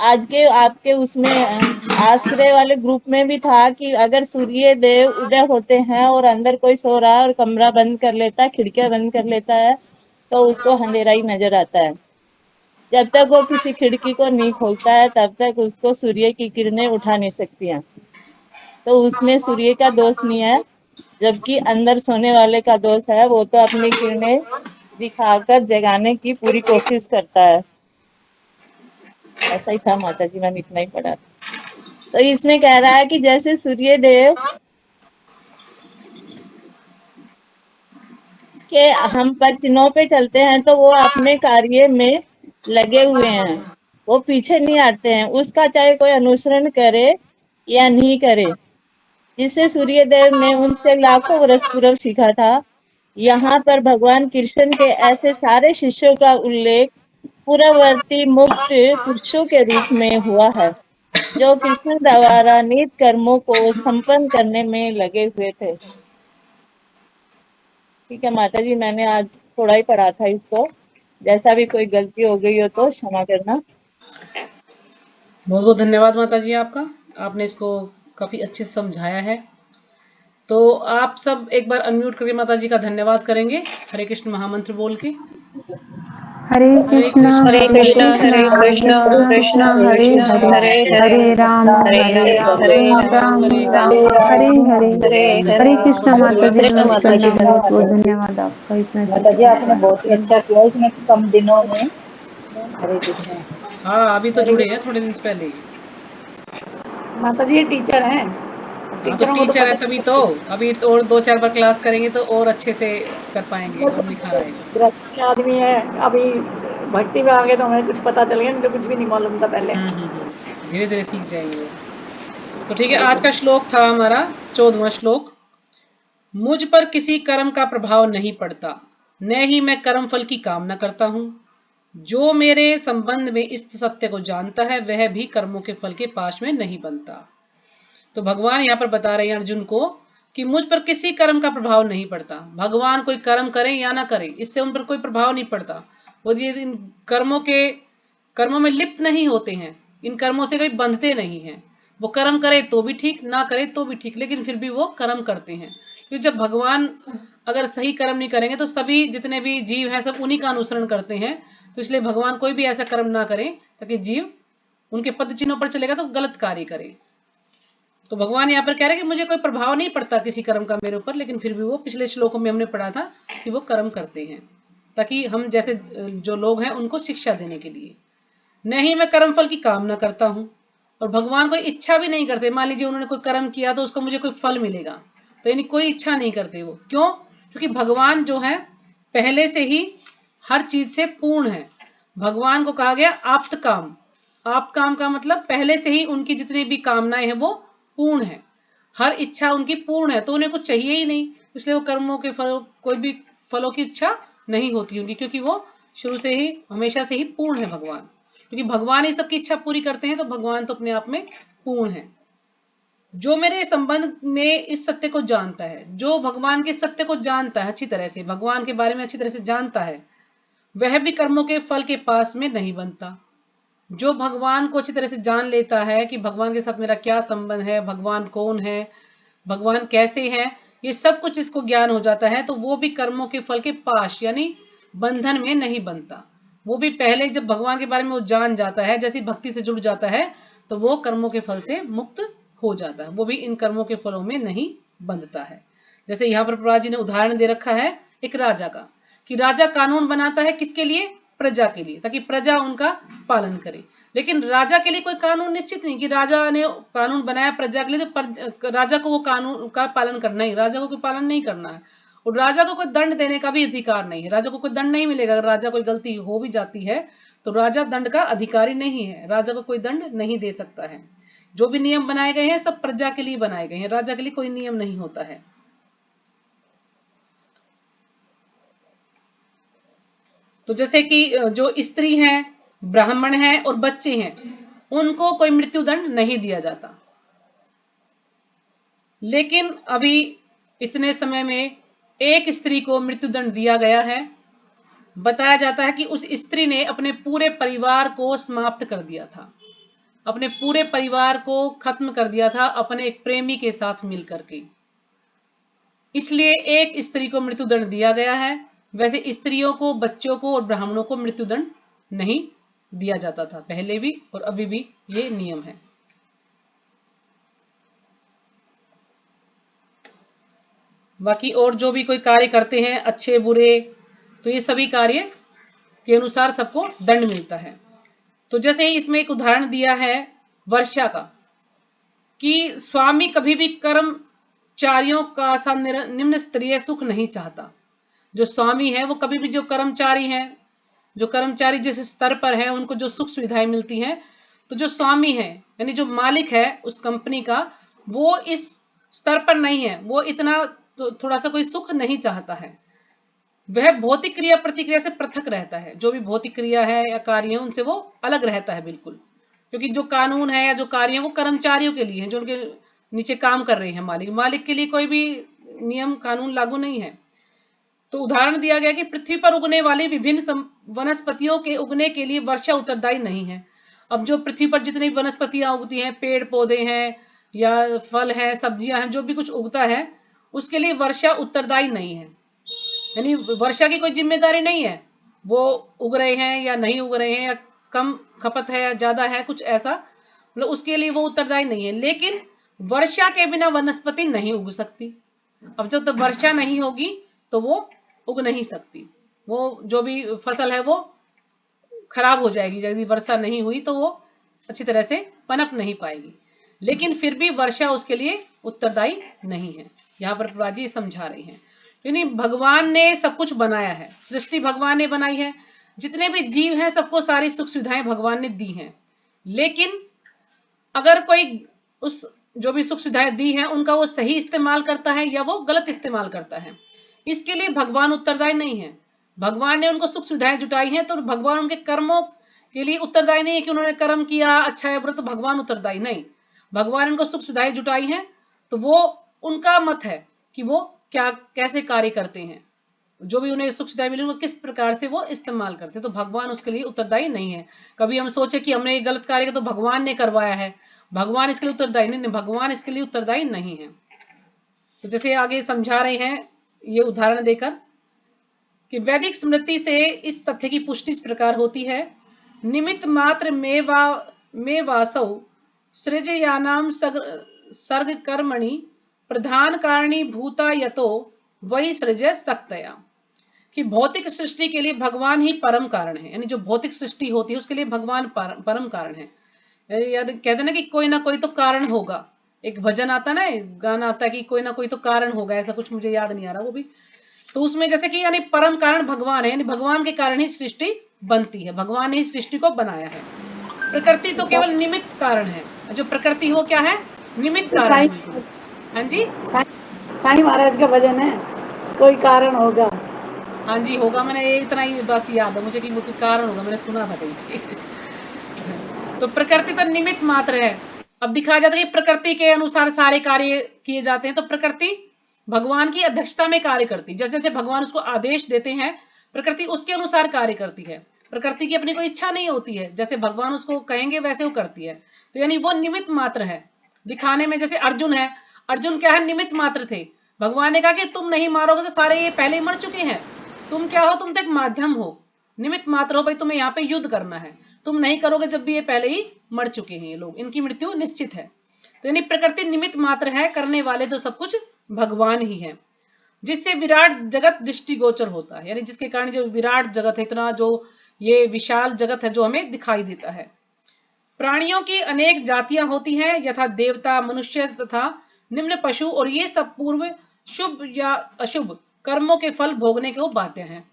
आज के आपके उसमें आश्रय वाले ग्रुप में भी था कि अगर सूर्य देव उदय होते हैं और अंदर कोई सो रहा है और कमरा बंद कर लेता है, खिड़कियां बंद कर लेता है, तो उसको अंधेरा ही नजर आता है। जब तक वो किसी खिड़की को नहीं खोलता है तब तक उसको सूर्य की किरणें उठा नहीं सकती हैं। तो उसमें सूर्य का दोष नहीं है, जबकि अंदर सोने वाले का दोष है। वो तो अपनी किरणें दिखाकर जगाने की पूरी कोशिश करता है। ऐसा ही था माता जी, मैंने इतना ही पढ़ा। तो इसमें कह रहा है कि जैसे सूर्य देव के हम पद चिन्हों पे चलते हैं तो वो अपने कार्य में लगे हुए हैं, वो पीछे नहीं हटते हैं, उसका चाहे कोई अनुसरण करे या नहीं करे। जिससे सूर्य देव ने उनसे लाखों वर्ष पूर्व सीखा था। यहाँ पर भगवान कृष्ण के ऐसे सारे शिष्यों का उल्लेख पूर्ववर्ती मुक्त पुरुषों के रूप में हुआ है, जो कृष्ण द्वारा नित कर्मों को संपन्न करने में लगे हुए थे। ठीक है माता जी, मैंने आज थोड़ा ही पढ़ा था इसको, जैसा भी कोई गलती हो गई हो तो क्षमा करना। बहुत बहुत धन्यवाद माता जी आपका, आपने इसको काफी अच्छे से समझाया है। तो आप सब एक बार अनम्यूट करके माता जी का धन्यवाद करेंगे, हरे कृष्ण महामंत्र बोल के। हरे कृष्णा हरे कृष्णा हरे कृष्णा कृष्णा हरे हरे हरे राम राम हरे हरे। हरे कृष्णा माता जी, नमस्कार, बहुत बहुत धन्यवाद आपका इतना माता जी आपने बहुत ही अच्छा किया इतने कम दिनों में। हरे कृष्ण। हाँ, अभी तो जुड़े हैं थोड़े दिन से पहले ही। माता जी ये टीचर हैं, हाँ तो टीचरों को तो टीचर है पता तभी ही तो, अभी तो और 2-4 बार क्लास करेंगे तो और अच्छे से कर पाएंगे और निखार आएगा। गृहस्थ के आदमी है, अभी भक्ति में आ गए तो हमें कुछ पता चल गया, नहीं तो कुछ भी नहीं मालूम था पहले। धीरे धीरे सीख जाएंगे। तो ठीक है, आज का श्लोक था हमारा 14वां श्लोक। मुझ पर किसी कर्म का प्रभाव नहीं पड़ता, न ही मैं कर्म फल की कामना करता हूँ। जो मेरे संबंध में इस सत्य को जानता है वह भी कर्मों के फल के पाश में नहीं बनता। तो भगवान यहाँ पर बता रहे हैं अर्जुन को कि मुझ पर किसी कर्म का प्रभाव नहीं पड़ता। भगवान कोई कर्म करें या ना करें, इससे उन पर कोई प्रभाव नहीं पड़ता। वो ये इन कर्मों में लिप्त नहीं होते हैं, इन कर्मों से कोई बंधते नहीं हैं। वो कर्म करे तो भी ठीक, ना करे तो भी ठीक, लेकिन फिर भी वो कर्म करते हैं। क्योंकि जब भगवान अगर सही कर्म नहीं करेंगे तो सभी जितने भी जीव हैं सब उन्हीं का अनुसरण करते हैं। तो इसलिए भगवान कोई भी ऐसा कर्म ना करें ताकि जीव उनके पद चिन्हों पर चलेगा तो गलत कार्य करे। तो भगवान यहाँ पर कह रहे हैं कि मुझे कोई प्रभाव नहीं पड़ता किसी कर्म का मेरे ऊपर, लेकिन फिर भी वो पिछले श्लोकों में हमने पढ़ा था कि वो कर्म करते हैं ताकि हम जैसे जो लोग हैं उनको शिक्षा देने के लिए। नहीं मैं कर्म फल की कामना करता हूँ, और भगवान कोई इच्छा भी नहीं करते। मान लीजिए उन्होंने कोई कर्म किया तो उसको मुझे कोई फल मिलेगा, तो यानी कोई इच्छा नहीं करते वो। क्यों? क्योंकि भगवान जो है पहले से ही हर चीज से पूर्ण है। भगवान को कहा गया आप्त काम। आप्त काम का मतलब पहले से ही उनकी जितनी भी कामनाएं हैं वो पूर्ण है, हर इच्छा उनकी पूर्ण है, तो उन्हें कुछ चाहिए ही नहीं। इसलिए वो कर्मों के फल कोई भी फलों की इच्छा नहीं होती उनकी, क्योंकि वो शुरू से ही हमेशा से ही पूर्ण है भगवान, क्योंकि भगवान ही सबकी इच्छा पूरी करते हैं, तो भगवान तो अपने आप में पूर्ण है। जो मेरे संबंध में इस सत्य को जानता है, जो भगवान के सत्य को जानता है अच्छी तरह से, भगवान के बारे में अच्छी तरह से जानता है, वह भी कर्मों के फल के पास में नहीं बनता। जो भगवान को अच्छी तरह से जान लेता है कि भगवान के साथ मेरा क्या संबंध है, भगवान कौन है, भगवान कैसे हैं, ये सब कुछ इसको ज्ञान हो जाता है, तो वो भी कर्मों के फल के पास यानी बंधन में नहीं बनता। वो भी पहले जब भगवान के बारे में वो जान जाता है, जैसी भक्ति से जुड़ जाता है, तो वो कर्मों के फल से मुक्त हो जाता है, वो भी इन कर्मों के फलों में नहीं बंधता है। जैसे यहाँ पर प्रभुपाद जी ने उदाहरण दे रखा है एक राजा का, कि राजा कानून बनाता है किसके लिए? प्रजा के लिए, ताकि प्रजा उनका पालन करे। लेकिन राजा के लिए कोई कानून निश्चित नहीं कि राजा ने कानून बनाया प्रजा के लिए तो राजा को वो कानून का पालन करना ही, राजा को कोई पालन नहीं करना है। और राजा को कोई दंड देने का भी अधिकार नहीं है, राजा को कोई दंड नहीं मिलेगा। अगर राजा कोई गलती हो भी जाती है तो राजा दंड का अधिकारी नहीं है, राजा को कोई दंड नहीं दे सकता है। जो भी नियम बनाए गए हैं सब प्रजा के लिए बनाए गए हैं, राजा के लिए कोई नियम नहीं होता है। तो जैसे कि जो स्त्री हैं, ब्राह्मण हैं और बच्चे हैं, उनको कोई मृत्युदंड नहीं दिया जाता। लेकिन अभी इतने समय में एक स्त्री को मृत्युदंड दिया गया है। बताया जाता है कि उस स्त्री ने अपने पूरे परिवार को समाप्त कर दिया था, अपने पूरे परिवार को खत्म कर दिया था अपने एक प्रेमी के साथ मिलकर के, इसलिए एक स्त्री को मृत्युदंड दिया गया है। वैसे स्त्रियों को, बच्चों को और ब्राह्मणों को मृत्युदंड नहीं दिया जाता था, पहले भी और अभी भी ये नियम है। बाकी और जो भी कोई कार्य करते हैं अच्छे बुरे, तो ये सभी कार्य के अनुसार सबको दंड मिलता है। तो जैसे ही इसमें एक उदाहरण दिया है वर्षा का, कि स्वामी कभी भी कर्मचारियों का सा निम्न स्तरीय सुख नहीं चाहता। जो स्वामी है वो कभी भी जो कर्मचारी हैं, जो कर्मचारी जिस स्तर पर है उनको जो सुख सुविधाएं मिलती हैं, तो जो स्वामी है यानी जो मालिक है उस कंपनी का, वो इस स्तर पर नहीं है, वो इतना तो थोड़ा सा कोई सुख नहीं चाहता है। वह भौतिक क्रिया प्रतिक्रिया से पृथक रहता है, जो भी भौतिक क्रिया है या कार्य है उनसे वो अलग रहता है बिल्कुल, क्योंकि जो कानून है या जो कार्य है वो कर्मचारियों के लिए है, जो उनके नीचे काम कर रहे हैं। मालिक के लिए कोई भी नियम कानून लागू नहीं है। तो उदाहरण दिया गया कि पृथ्वी पर उगने वाली विभिन्न वनस्पतियों के उगने के लिए वर्षा उत्तरदायी नहीं है। अब जो पृथ्वी पर जितनी वनस्पतियां उगती हैं, पेड़ पौधे हैं या फल हैं, सब्जियां हैं, जो भी कुछ उगता है उसके लिए वर्षा उत्तरदायी नहीं है, यानी वर्षा की कोई जिम्मेदारी नहीं है। वो उग रहे हैं या नहीं उग रहे हैं, या कम खपत है या ज्यादा है, कुछ ऐसा, मतलब उसके लिए वो उत्तरदायी नहीं है। लेकिन वर्षा के बिना वनस्पति नहीं उग सकती। अब जब तक वर्षा नहीं होगी तो वो उग नहीं सकती, वो जो भी फसल है वो खराब हो जाएगी। यदि वर्षा नहीं हुई तो वो अच्छी तरह से पनप नहीं पाएगी। लेकिन फिर भी वर्षा उसके लिए उत्तरदायी नहीं है, यहाँ पर प्रभुपाद जी समझा रहे हैं। यानी भगवान ने सब कुछ बनाया है, सृष्टि भगवान ने बनाई है, जितने भी जीव हैं सबको सारी सुख सुविधाएं भगवान ने दी हैं। लेकिन अगर कोई उस जो भी सुख सुविधाएं दी हैं उनका वो सही इस्तेमाल करता है या वो गलत इस्तेमाल करता है, इसके लिए भगवान उत्तरदायी नहीं है। भगवान ने उनको सुख सुविधाएं जुटाई हैं, तो भगवान उनके कर्मों के लिए उत्तरदायी नहीं है कि उन्होंने कर्म किया अच्छा है बुरा, तो भगवान उत्तरदायी नहीं। भगवान उनको सुख सुविधाएं जुटाई हैं तो वो उनका मत है कि वो क्या कैसे कार्य करते हैं, जो भी उन्हें सुख सुविधाएं मिली वो किस प्रकार से वो इस्तेमाल करते हैं, तो भगवान उसके लिए उत्तरदायी नहीं है। कभी हम सोचे कि हमने ये गलत कार्य किया तो भगवान ने करवाया है, भगवान इसके लिए उत्तरदायी नहीं, भगवान इसके लिए उत्तरदायी नहीं है। तो जैसे आगे समझा रहे हैं ये उदाहरण देकर कि वैदिक स्मृति से इस तथ्य की पुष्टि इस प्रकार होती है, निमित्त मात्र में वासौ सृजयानाम सर्ग कर्मणि प्रधान कारणी भूता यतो वही सृजय सक्तया, कि भौतिक सृष्टि के लिए भगवान ही परम कारण है। यानी जो भौतिक सृष्टि होती है उसके लिए भगवान परम कारण है। कहते ना कि कोई ना कोई तो कारण होगा, एक भजन आता ना, गाना आता है कि कोई ना कोई तो कारण होगा, ऐसा कुछ मुझे याद नहीं आ रहा वो भी। तो उसमें जैसे कि यानी परम कारण भगवान है, यानी भगवान के कारण ही सृष्टि बनती है, भगवान ने ही सृष्टि को बनाया है। प्रकृति तो केवल निमित्त कारण है, जो प्रकृति हो क्या है, निमित्त कारण है। हाँ जी, साईं महाराज का भजन है, कोई कारण होगा। हाँ जी होगा, मैंने ये इतना ही बस याद है मुझे कि वो कोई कारण होगा, मैंने सुना था कहीं पे। तो प्रकृति तो निमित्त मात्र है। अब दिखाया जाता है कि प्रकृति के अनुसार सारे कार्य किए जाते हैं, तो प्रकृति भगवान की अध्यक्षता में कार्य करती है। जैसे जैसे भगवान उसको आदेश देते हैं, प्रकृति उसके अनुसार कार्य करती है। प्रकृति की अपनी कोई इच्छा नहीं होती है, जैसे भगवान उसको कहेंगे वैसे वो करती है। तो यानी वो निमित्त मात्र है दिखाने में। जैसे अर्जुन है, अर्जुन क्या है, निमित्त मात्र थे। भगवान ने कहा कि तुम नहीं मारोगे तो सारे ये पहले ही मर चुके हैं, तुम क्या हो, तुम तो एक माध्यम हो, निमित्त मात्र हो भाई, तुम्हें यहाँ पे युद्ध करना है, तुम नहीं करोगे जब भी ये पहले ही मर चुके हैं ये लोग, इनकी मृत्यु निश्चित है। तो यानी प्रकृति निमित्त मात्र है, करने वाले तो सब कुछ भगवान ही है, जिससे विराट जगत दृष्टिगोचर होता है। यानी जिसके कारण जो विराट जगत है, इतना जो ये विशाल जगत है जो हमें दिखाई देता है। प्राणियों की अनेक जातियां होती हैं, यथा देवता, मनुष्य तथा निम्न पशु, और ये सब पूर्व शुभ या अशुभ कर्मों के फल भोगने को बाध्य हैं।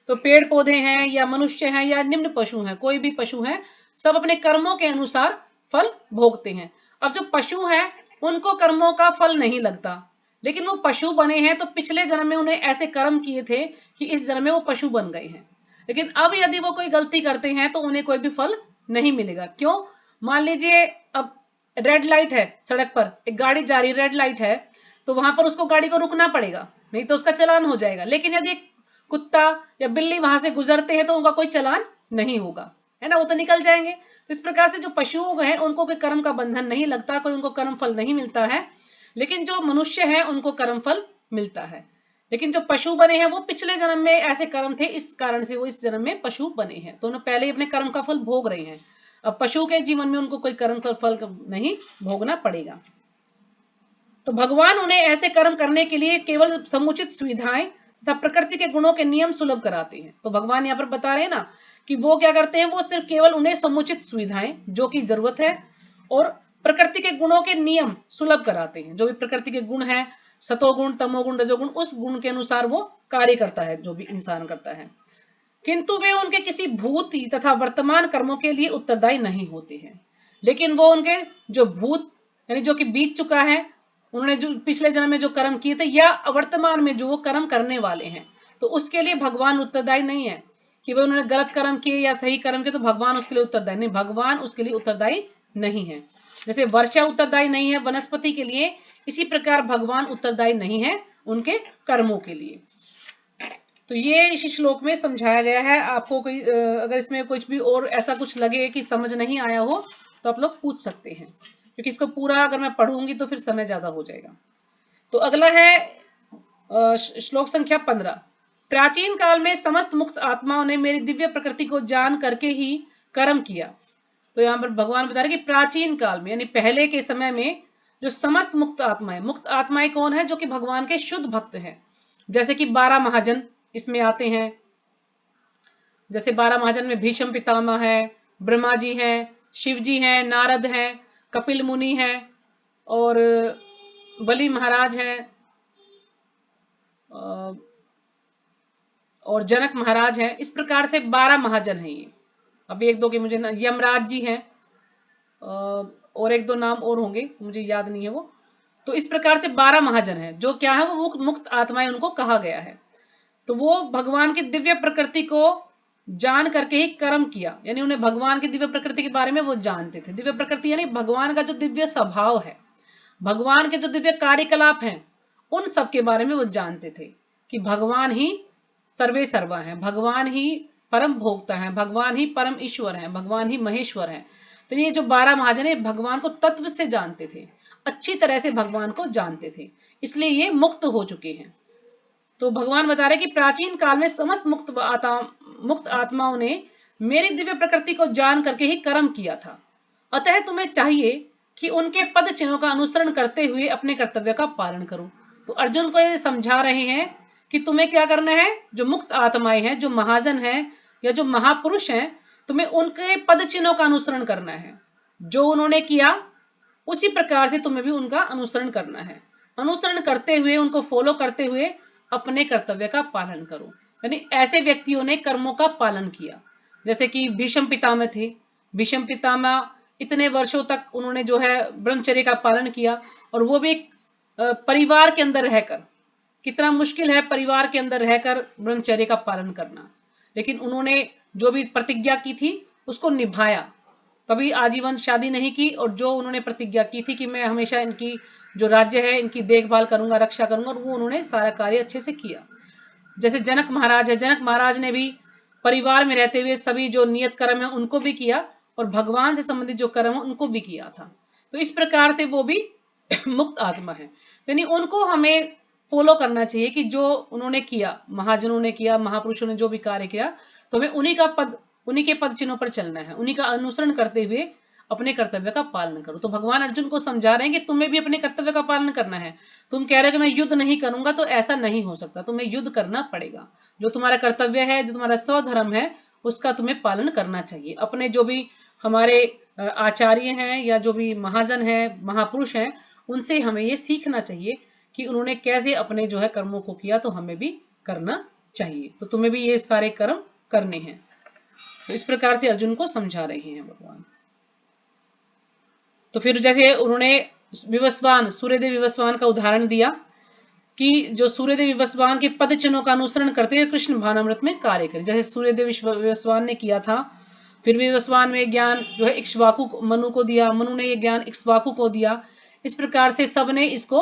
तो पेड़ पौधे हैं या मनुष्य हैं या निम्न पशु हैं, कोई भी पशु हैं, सब अपने कर्मों के अनुसार फल भोगते हैं। अब जो पशु हैं उनको कर्मों का फल नहीं लगता, लेकिन वो पशु बने हैं तो पिछले जन्म में उन्हें ऐसे कर्म किए थे कि इस जन्म में वो पशु बन गए हैं। लेकिन अब यदि वो कोई गलती करते हैं तो उन्हें कोई भी फल नहीं मिलेगा। क्यों? मान लीजिए अब रेड लाइट है, सड़क पर एक गाड़ी जा रही है, रेड लाइट है, तो वहां पर उसको गाड़ी को रुकना पड़ेगा, नहीं तो उसका चालान हो जाएगा। लेकिन यदि कुत्ता या बिल्ली वहां से गुजरते हैं तो उनका कोई चालान नहीं होगा, है ना, वो तो निकल जाएंगे। तो इस प्रकार से जो पशुओं हैं उनको कोई कर्म का बंधन नहीं लगता, कोई उनको कर्म फल नहीं मिलता है। लेकिन जो मनुष्य है उनको कर्म फल मिलता है। लेकिन जो पशु बने हैं वो पिछले जन्म में ऐसे कर्म थे, इस कारण से वो इस जन्म में पशु बने हैं, तो उन्हें पहले ही अपने कर्म का फल भोग रहे हैं। अब पशु के जीवन में उनको कोई कर्म का फल नहीं भोगना पड़ेगा। तो भगवान उन्हें ऐसे कर्म करने के लिए केवल समुचित सुविधाएं तथा प्रकृति के गुणों के नियम सुलभ कराते हैं। तो भगवान यहाँ पर बता रहे हैं ना कि वो क्या करते हैं, वो सिर्फ केवल उन्हें समुचित सुविधाएं जो की जरूरत है और प्रकृति के गुणों के नियम सुलभ कराते हैं। जो भी प्रकृति के गुण है, सतोगुण, तमोगुण, रजोगुण, उस गुण के अनुसार वो कार्य करता है जो भी इंसान करता है। किंतु वे उनके किसी भूत तथा वर्तमान कर्मों के लिए उत्तरदायी नहीं होते हैं। लेकिन वो उनके जो भूत यानी जो कि बीत चुका है, उन्होंने जो पिछले जन्म में जो कर्म किए थे या वर्तमान में जो वो कर्म करने वाले हैं, तो उसके लिए भगवान उत्तरदायी नहीं है कि वो उन्होंने गलत कर्म किए या सही कर्म किए तो भगवान उसके लिए उत्तरदायी नहीं, भगवान उसके लिए उत्तरदायी नहीं है। जैसे वर्षा उत्तरदायी नहीं है वनस्पति के लिए, इसी प्रकार भगवान उत्तरदायी नहीं है उनके कर्मों के लिए। तो ये इस श्लोक में समझाया गया है। आपको कोई अगर इसमें कुछ भी और ऐसा कुछ लगे कि समझ नहीं आया हो तो आप लोग पूछ सकते हैं, क्योंकि इसको पूरा अगर मैं पढ़ूंगी तो फिर समय ज्यादा हो जाएगा। तो अगला है श्लोक संख्या 15। प्राचीन काल में समस्त मुक्त आत्माओं ने मेरी दिव्य प्रकृति को जान करके ही कर्म किया। तो यहाँ पर भगवान बता रहे कि प्राचीन काल में यानी पहले के समय में जो समस्त मुक्त आत्माएं कौन है, जो कि भगवान के शुद्ध भक्त हैं। जैसे कि 12 महाजन इसमें आते हैं। जैसे 12 महाजन में भीष्म पितामह है, ब्रह्मा जी हैं, शिव जी हैं, नारद हैं, कपिल मुनि हैं और बलि महाराज हैं और जनक महाराज हैं। इस प्रकार से 12 महाजन हैं ये। अभी एक दो के मुझे यमराज जी हैं और एक दो नाम और होंगे तो मुझे याद नहीं है वो। तो इस प्रकार से 12 महाजन हैं जो क्या है, वो मुक्त आत्माएं उनको कहा गया है। तो वो भगवान की दिव्य प्रकृति को जान करके ही कर्म किया, यानी उन्हें भगवान की दिव्य प्रकृति के बारे में वो जानते थे। दिव्य प्रकृति यानी भगवान का जो दिव्य स्वभाव है, भगवान के जो दिव्य कार्यकलाप हैं, उन सब के बारे में वो जानते थे कि भगवान ही सर्वे सर्वा है, भगवान ही परम भोक्ता है, भगवान ही परम ईश्वर है, भगवान ही महेश्वर है। तो ये जो 12 महाजन है भगवान को तत्व से जानते थे, अच्छी तरह से भगवान को जानते थे, इसलिए ये मुक्त हो चुके हैं। तो भगवान बता रहे कि प्राचीन काल में समस्त मुक्त आत्माओं ने मेरी दिव्य प्रकृति को जान करके ही कर्म किया था। अतः तुम्हें चाहिए कि उनके पद चिन्हों का अनुसरण करते हुए अपने कर्तव्य का पालन करो। तो अर्जुन को ये समझा रहे हैं कि तुम्हें क्या करना है, जो मुक्त आत्माएं हैं, जो महाजन हैं या जो महापुरुष हैं, तुम्हें उनके पद चिन्हों का अनुसरण करना है। जो उन्होंने किया उसी प्रकार से तुम्हें भी उनका अनुसरण करना है। अनुसरण करते हुए, उनको फॉलो करते हुए अपने कर्तव्य का पालन करो। यानी ऐसे व्यक्तियों ने कर्मों का पालन किया, जैसे कि भीष्म पितामह थे। भीष्म पितामह इतने वर्षों तक उन्होंने जो है ब्रह्मचर्य का पालन किया, और वो भी एक परिवार के अंदर रहकर, कितना मुश्किल है परिवार के अंदर रहकर ब्रह्मचर्य का पालन करना, लेकिन उन्होंने जो भी प्रतिज्ञा की थी उसको निभाया। कभी आजीवन शादी नहीं की, और जो उन्होंने प्रतिज्ञा की थी कि मैं हमेशा इनकी जो राज्य है इनकी देखभाल करूंगा, रक्षा करूंगा, और वो उन्होंने सारा कार्य अच्छे से किया। जैसे जनक महाराज है, जनक महाराज ने भी परिवार में रहते हुए सभी जो नियत कर्म है उनको भी किया, और भगवान से संबंधित जो कर्म है उनको भी किया था। तो इस प्रकार से वो भी मुक्त आत्मा है। यानी उनको हमें फॉलो करना चाहिए कि जो उन्होंने किया, महाजनों ने किया, महापुरुषों ने जो भी कार्य किया, तो हमें उन्हीं के पद चिन्हों पर चलना है, उन्हीं का अनुसरण करते हुए अपने कर्तव्य का पालन करो। तो भगवान अर्जुन को समझा रहे हैं कि तुम्हें भी अपने कर्तव्य का पालन करना है। तुम कह रहे हो कि मैं युद्ध नहीं करूंगा, तो ऐसा नहीं हो सकता, तुम्हें युद्ध करना पड़ेगा। जो तुम्हारा कर्तव्य है, जो तुम्हारा स्वधर्म है, उसका तुम्हें पालन करना चाहिए। अपने जो भी हमारे आचार्य हैं या जो भी महाजन हैं, महापुरुष हैं, उनसे हमें ये सीखना चाहिए कि उन्होंने कैसे अपने जो है कर्मों को किया, तो हमें भी करना चाहिए। तो तुम्हें भी ये सारे कर्म करने हैं। तो इस प्रकार से अर्जुन को समझा रहे हैं भगवान। तो फिर जैसे उन्होंने विवस्वान, सूर्यदेव विवस्वान का उदाहरण दिया कि जो सूर्यदेव विवस्वान के पद चिन्हों का अनुसरण करते हुए कृष्ण भावनामृत में कार्य करे, जैसे सूर्यदेव विवस्वान ने किया था। फिर विवस्वान में ज्ञान जो है इक्ष्वाकु मनु को दिया, मनु ने ये ज्ञान इक्ष्वाकु को दिया। इस प्रकार से सबने इसको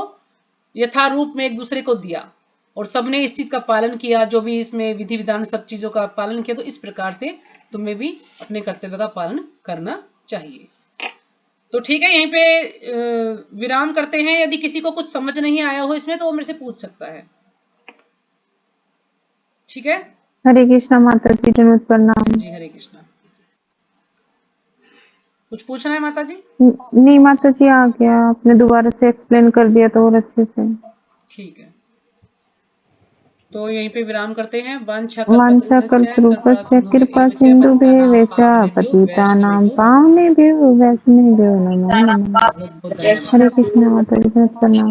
यथारूप में एक दूसरे को दिया, और सबने इस चीज का पालन किया, जो भी इसमें विधि विधान सब चीजों का पालन किया। तो इस प्रकार से तुम्हें भी अपने कर्तव्य का पालन करना चाहिए। तो ठीक है, यहीं पे विराम करते हैं। यदि किसी को कुछ समझ नहीं आया हो इसमें, तो वो मेरे से पूछ सकता है। ठीक है, हरे कृष्णा माता जी, दंडवत प्रणाम। जी हरे कृष्णा। कुछ पूछना है माता जी? नहीं माता जी, आ गया, आपने दोबारा से एक्सप्लेन कर दिया तो और अच्छे से। ठीक है, तो यहीं पे विराम करते हैं। वांछा कल्पतरुभ्यश्च कृपा सिन्धुभ्येव च पतितानां पावनेभ्यो वैष्णवेभ्यो नमो नमः। हरे कृष्णा माता जी, दंडवत प्रणाम।